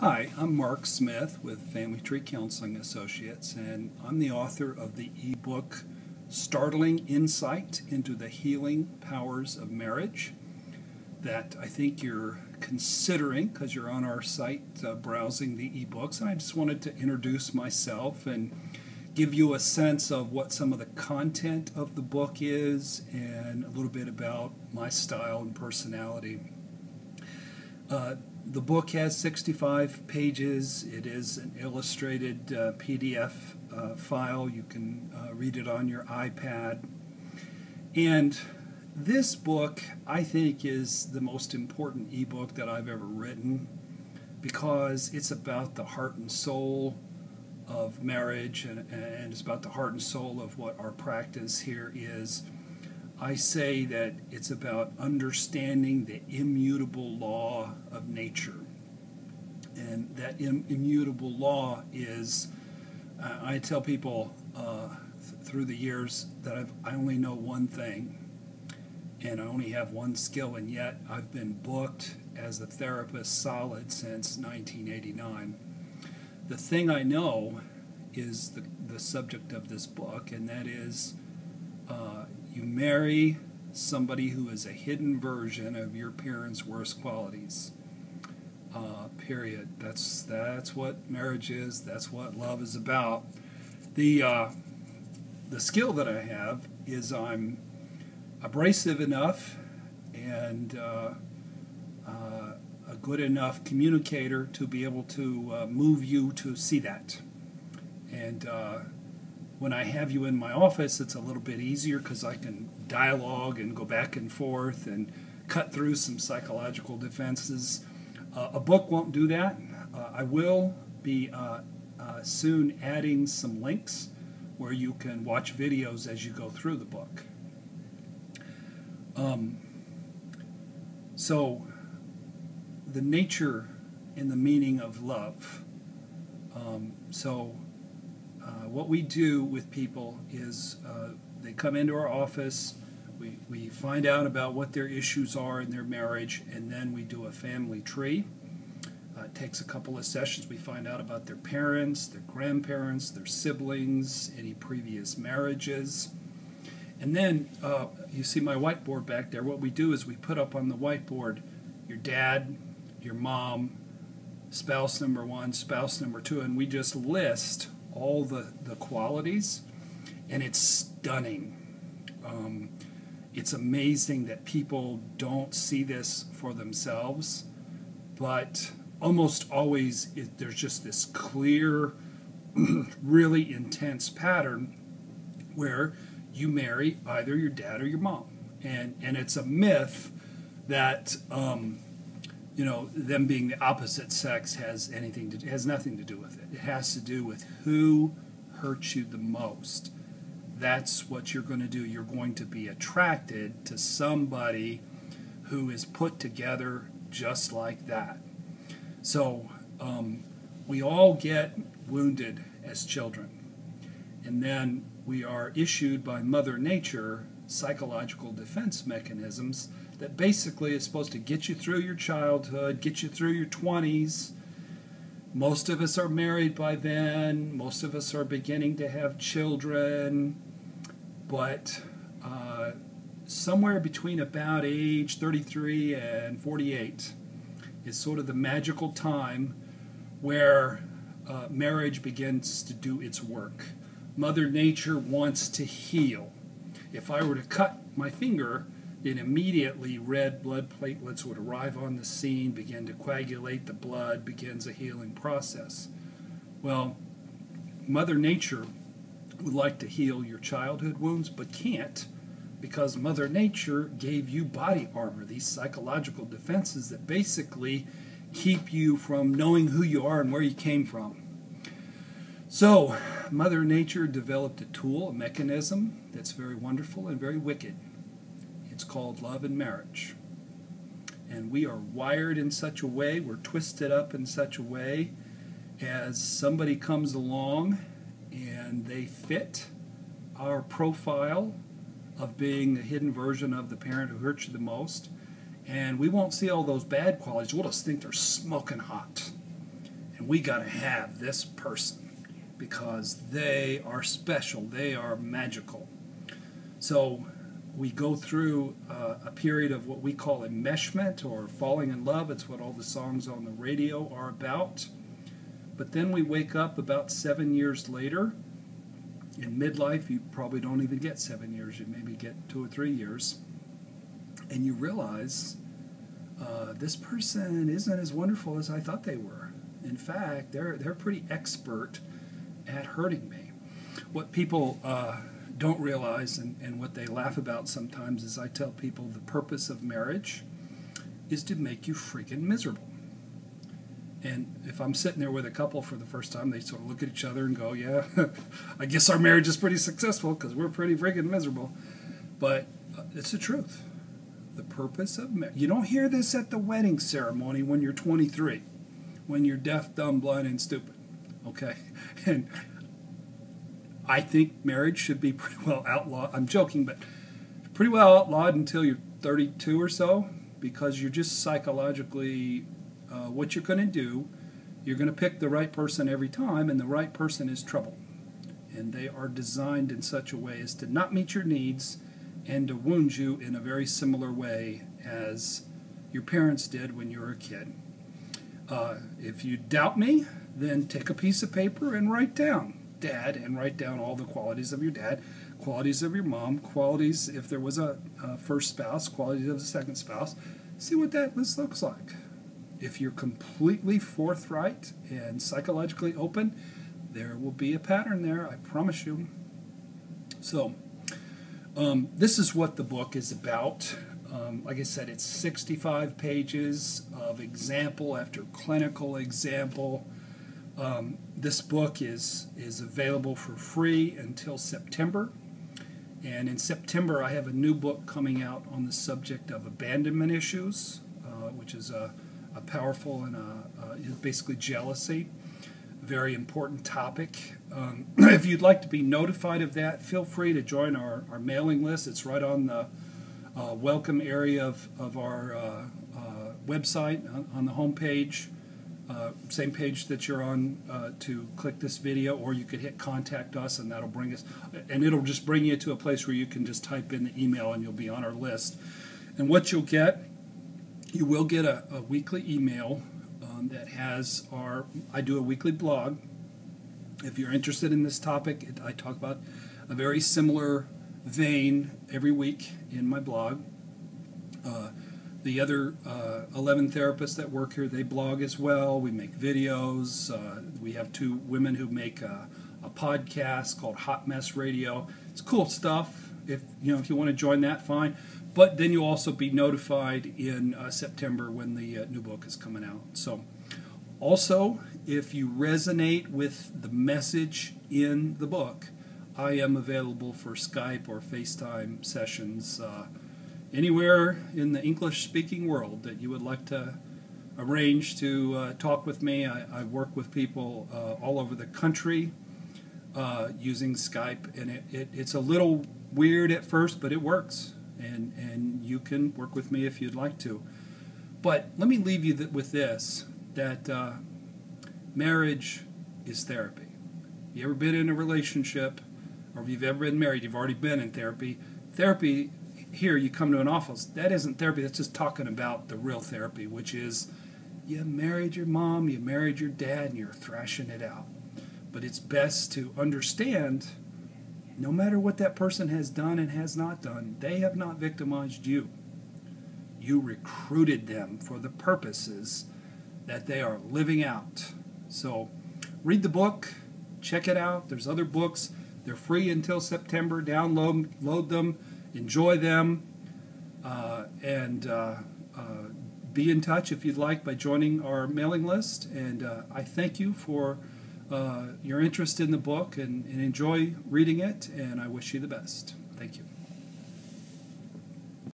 Hi, I'm Mark Smith with Family Tree Counseling Associates, and I'm the author of the ebook Startling Insight into the Healing Powers of Marriage that I think you're considering because you're on our site browsing the ebooks. And I just wanted to introduce myself and give you a sense of what some of the content of the book is and a little bit about my style and personality. The book has 65 pages. It is an illustrated PDF file. You can read it on your iPad. And this book, I think, is the most important ebook that I've ever written because it's about the heart and soul of marriage, and it's about the heart and soul of what our practice here is. I say that it's about understanding the immutable law of nature. And that immutable law is, I tell people through the years that I only know one thing, and I only have one skill, and yet I've been booked as a therapist solid since 1989. The thing I know is the subject of this book, and that is you marry somebody who is a hidden version of your parents' worst qualities. Period. That's what marriage is. That's what love is about. The skill that I have is I'm abrasive enough and a good enough communicator to be able to move you to see that. And when I have you in my office, it's a little bit easier because I can dialogue and go back and forth and cut through some psychological defenses. A book won't do that. I will be soon adding some links where you can watch videos as you go through the book. So the nature and the meaning of love. What we do with people is they come into our office, we find out about what their issues are in their marriage, and then we do a family tree. It takes a couple of sessions. We find out about their parents, their grandparents, their siblings, any previous marriages. And then you see my whiteboard back there. What we do is we put up on the whiteboard your dad, your mom, spouse number one, spouse number two, and we just list all the qualities, and it's stunning. It's amazing that people don't see this for themselves, but almost always there's just this clear, really intense pattern where you marry either your dad or your mom, and it's a myth that them being the opposite sex has nothing to do with it. It has to do with who hurts you the most. That's what you're going to do. You're going to be attracted to somebody who is put together just like that. So we all get wounded as children, and then we are issued by Mother Nature psychological defense mechanisms that basically is supposed to get you through your childhood, get you through your 20s. Most of us are married by then. Most of us are beginning to have children. But somewhere between about age 33 and 48 is sort of the magical time where marriage begins to do its work. Mother Nature wants to heal. If I were to cut my finger, then immediately red blood platelets would arrive on the scene, begin to coagulate the blood, begins a healing process. Well, Mother Nature would like to heal your childhood wounds, but can't, because Mother Nature gave you body armor, these psychological defenses that basically keep you from knowing who you are and where you came from. So, Mother Nature developed a tool, a mechanism that's very wonderful and very wicked. It's called love and marriage. And we are wired in such a way, we're twisted up in such a way, as somebody comes along and they fit our profile of being the hidden version of the parent who hurts you the most, and we won't see all those bad qualities. We'll just think they're smoking hot. and we got to have this person because they are special, they are magical. So we go through a period of what we call enmeshment or falling in love. It's what all the songs on the radio are about. But then we wake up about 7 years later. In midlife, you probably don't even get 7 years. You maybe get 2 or 3 years. And you realize this person isn't as wonderful as I thought they were. In fact, they're pretty expert at hurting me. What people don't realize and what they laugh about sometimes is I tell people the purpose of marriage is to make you freaking miserable. And if I'm sitting there with a couple for the first time, they sort of look at each other and go, yeah, I guess our marriage is pretty successful because we're pretty freaking miserable. But it's the truth. The purpose of marriage. You don't hear this at the wedding ceremony when you're 23, when you're deaf, dumb, blind, and stupid. Okay? And I think marriage should be pretty well outlawed. I'm joking, but pretty well outlawed until you're 32 or so, because you're just psychologically, what you're going to do, you're going to pick the right person every time, and the right person is trouble. And they are designed in such a way as to not meet your needs and to wound you in a very similar way as your parents did when you were a kid. If you doubt me, then take a piece of paper and write down dad, and write down all the qualities of your dad, qualities of your mom, qualities if there was a first spouse, qualities of the second spouse. See what that list looks like. If you're completely forthright and psychologically open, there will be a pattern there, I promise you. So, this is what the book is about. Like I said, it's 65 pages of example after clinical example. This book is available for free until September. And in September, I have a new book coming out on the subject of abandonment issues, which is a powerful and basically jealousy. Very important topic. If you'd like to be notified of that, feel free to join our mailing list. It's right on the welcome area of our website on the home page. Same page that you're on to click this video, or you could hit contact us, and that'll bring us, and it'll just bring you to a place where you can just type in the email and you'll be on our list. And what you'll get, you will get a weekly email that has I do a weekly blog. If you're interested in this topic, I talk about a very similar vein every week in my blog. The other 11 therapists that work here, they blog as well. We make videos. We have 2 women who make a podcast called Hot Mess Radio. It's cool stuff. If you want to join that, fine. But then you'll also be notified in September when the new book is coming out. So, also, if you resonate with the message in the book, I am available for Skype or FaceTime sessions anywhere in the English-speaking world that you would like to arrange to talk with me. I work with people all over the country using Skype, and it's a little weird at first, but it works, and you can work with me if you'd like to. But let me leave you with this, that marriage is therapy. You ever been in a relationship, or if you've ever been married, you've already been in therapy. Therapy, here you come to an office, that isn't therapy, that's just talking about the real therapy, which is you married your mom, you married your dad, and you're thrashing it out. But it's best to understand, no matter what that person has done and has not done, they have not victimized you. You recruited them for the purposes that they are living out. So read the book, check it out. There's other books. They're free until September. Download them, enjoy them, and be in touch if you'd like by joining our mailing list. And I thank you for your interest in the book, and enjoy reading it, and I wish you the best. Thank you.